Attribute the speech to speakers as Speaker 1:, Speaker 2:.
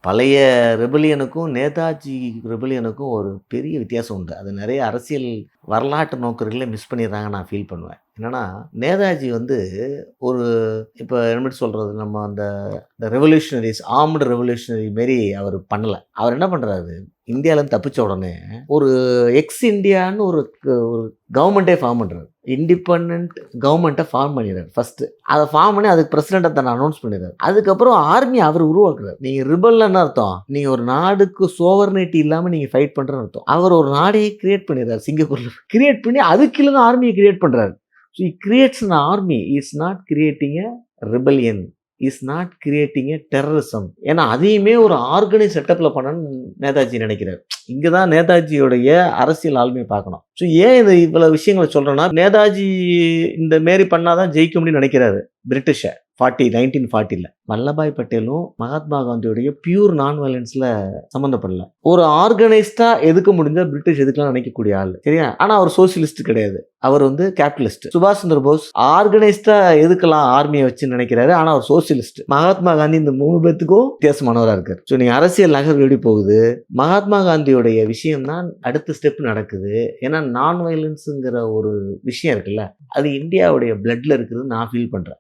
Speaker 1: பழைய ரெபெலியனுக்கும், நேதாஜி ரெபெலியனுக்கும் ஒரு பெரிய வித்தியாசம் உண்டு. அது நெறைய அரசியல் வரலாற்று நோக்கர்களே மிஸ் பண்ணிடுறாங்கன்னு நான் ஃபீல் பண்ணுவேன். என்னன்னா, நேதாஜி வந்து ஒரு இப்ப எப்படி சொல்றது? நம்ம அந்த இந்த ரெவல்யூஷனரீஸ், ஆர்ம்டு ரெவல்யூஷனரி மாரி அவரு பண்ணல. அவர் என்ன பண்றாரு, இந்தியாலருந்து தப்பிச்ச உடனே, ஒரு எக்ஸ் இண்டியான்னு ஒரு கவர்மெண்ட்டே ஃபார்ம் பண்றாரு. இண்டிபெண்டன்ட் கவர்மெண்ட்ட ஃபார்ம் பண்ணிறாரு ஃபர்ஸ்ட்டு. அத ஃபார்ம் பண்ணி அதுக்கு பிரசிடென்ட்ட தன்னை அனௌன்ஸ் பண்ணிறாரு. அதுக்கப்புறம் ஆர்மி அவர் உருவாக்குறாரு. நீங்க ரிபல்னா என்ன அர்த்தம்? நீங்க ஒரு நாடுக்கு சோவர்னிட்டி இல்லாம நீங்க ஃபைட் பண்றன்னு அர்த்தம். அவர் ஒரு நாடையே கிரியேட் பண்ணிறாரு சிங்கப்பூர்ல. கிரியேட் பண்ணி அதுக்கு கீழ தான் ஆர்மிய கிரியேட் பண்றாரு. So he creates an army. He is not creating a rebellion. Is not creating a terrorism. ஏன்னா அதையுமே ஒரு ஆர்கனைஸ் செட்டப்ல பண்ணணும்னு நேதாஜி நினைக்கிறார். இங்க தான் நேதாஜியோடைய அரசியல் ஆளுமையை பார்க்கணும். ஸோ ஏன் இது இவ்வளவு விஷயங்கள சொல்றேன்னா, நேதாஜி இந்த மாரி பண்ணா தான் ஜெயிக்க முடியும்னு நினைக்கிறாரு பிரிட்டிஷ. 1940ல. வல்லபாய் பட்டேலும் மகாத்மா காந்தியுடைய பியூர் நான் வயலன்ஸ்ல சம்மந்தப்படல. ஒரு ஆர்கனைஸ்டா எதுக்க முடிஞ்சா பிரிட்டிஷ் எதுக்கலாம் நினைக்கக்கூடிய ஆளு. சரியா? ஆனா அவர் சோசியலிஸ்ட் கிடையாது. அவர் வந்து கேபிட்டலிஸ்ட். சுபாஷ் சந்திர போஸ் ஆர்கனைஸ்டா எதுக்கலாம் ஆர்மியை வச்சு நினைக்கிறாரு. ஆனா அவர் சோசியலிஸ்ட். மகாத்மா காந்தி இந்த 3 பேத்துக்கும் வித்தியாசமானவரா இருக்காரு. ஸோ நீங்க அரசியல் நகர்வு எப்படி போகுது? மகாத்மா காந்தியுடைய விஷயம் தான் அடுத்த ஸ்டெப் நடக்குது. ஏன்னா நான் வயலன்ஸ்ங்கிற ஒரு விஷயம் இருக்குல்ல, அது இந்தியாவுடைய பிளட்ல இருக்குதுன்னு நான் ஃபீல் பண்றேன்.